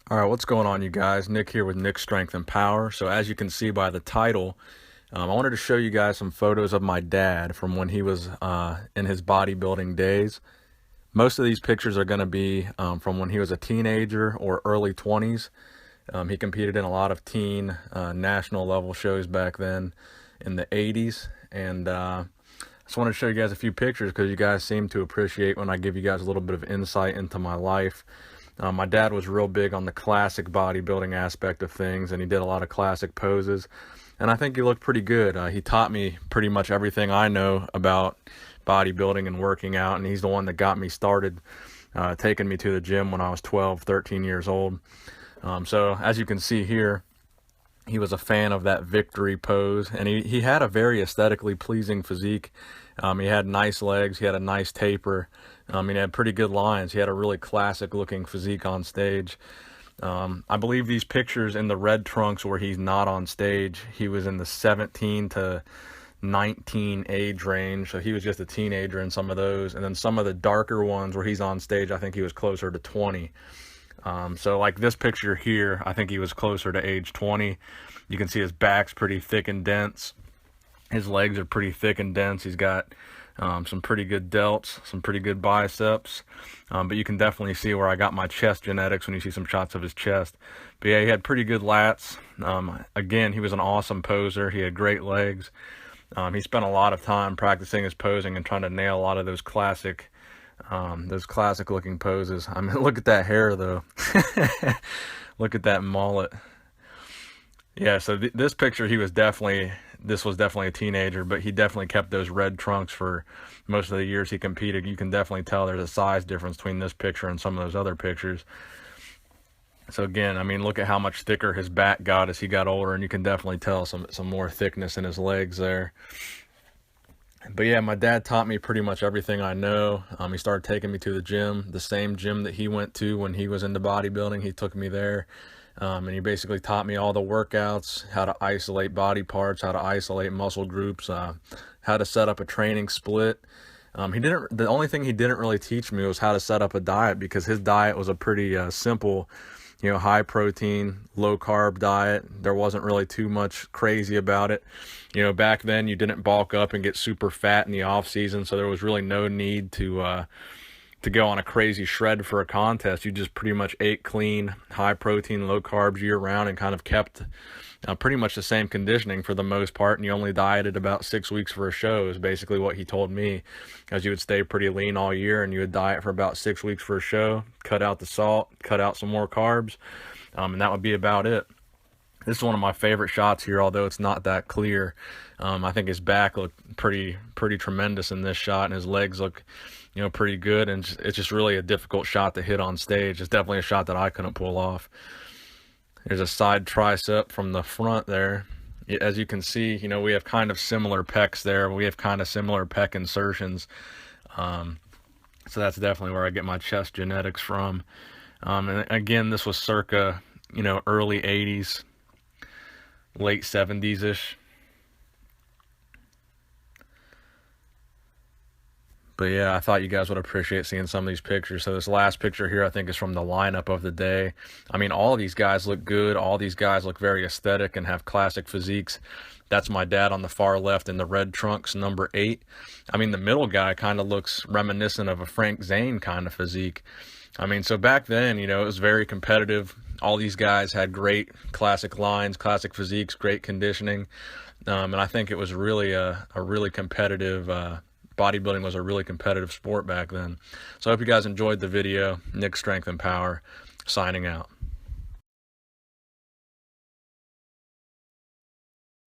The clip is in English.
All right, what's going on, you guys? Nick here with Nick Strength and Power. So as you can see by the title, I wanted to show you guys some photos of my dad from when he was in his bodybuilding days. Most of these pictures are going to be from when he was a teenager or early 20s. He competed in a lot of teen national level shows back then in the 80s. And I just wanted to show you guys a few pictures because you guys seem to appreciate when I give you guys a little bit of insight into my life. My dad was real big on the classic bodybuilding aspect of things, and he did a lot of classic poses, and I think he looked pretty good. He taught me pretty much everything I know about bodybuilding and working out, and he's the one that got me started, taking me to the gym when I was 12, 13 years old. So as you can see here, he was a fan of that victory pose, and he had a very aesthetically pleasing physique. He had nice legs, he had a nice taper, he had pretty good lines. He had a really classic looking physique on stage. I believe these pictures in the red trunks where he's not on stage, he was in the 17 to 19 age range, so he was just a teenager in some of those. And then some of the darker ones where he's on stage, I think he was closer to 20. So like this picture here, I think he was closer to age 20. You can see his back's pretty thick and dense. His legs are pretty thick and dense. He's got some pretty good delts, some pretty good biceps. But you can definitely see where I got my chest genetics when you see some shots of his chest. But yeah, he had pretty good lats. Again, he was an awesome poser. He had great legs. He spent a lot of time practicing his posing and trying to nail a lot of those classic looking poses. I mean, look at that hair though. Look at that mullet. Yeah, so this picture, this was definitely a teenager, but he definitely kept those red trunks for most of the years he competed. You can definitely tell there's a size difference between this picture and some of those other pictures. So again, I mean, look at how much thicker his back got as he got older, and you can definitely tell some more thickness in his legs there. But yeah, my dad taught me pretty much everything I know. He started taking me to the gym, the same gym that he went to when he was into bodybuilding. He took me there, and he basically taught me all the workouts, how to isolate body parts, how to isolate muscle groups, how to set up a training split. The only thing he didn't really teach me was how to set up a diet, because his diet was a pretty simple, high protein, low carb diet. There wasn't really too much crazy about it. Back then you didn't bulk up and get super fat in the off season, so there was really no need to go on a crazy shred for a contest. You just pretty much ate clean, high protein, low carbs year round, and kind of kept pretty much the same conditioning for the most part, and you only dieted about 6 weeks for a show is basically what he told me, as you would stay pretty lean all year and you would diet for about 6 weeks for a show, cut out the salt, cut out some more carbs, and that would be about it. This is one of my favorite shots here, although it's not that clear. I think his back looked pretty tremendous in this shot, and his legs look pretty good, and it's just really a difficult shot to hit on stage. It's definitely a shot that I couldn't pull off. There's a side tricep from the front there. As you can see, we have kind of similar pecs there. We have kind of similar pec insertions. So that's definitely where I get my chest genetics from. And again, this was circa, early 80s, late 70s-ish. But yeah, I thought you guys would appreciate seeing some of these pictures. So this last picture here, I think, is from the lineup of the day. I mean, all of these guys look good. All these guys look very aesthetic and have classic physiques. That's my dad on the far left in the red trunks, number 8. I mean, the middle guy kind of looks reminiscent of a Frank Zane kind of physique. I mean, so back then, it was very competitive. All these guys had great classic lines, classic physiques, great conditioning. And I think it was really a really competitive bodybuilding was a really competitive sport back then. So I hope you guys enjoyed the video. Nick Strength and Power, signing out.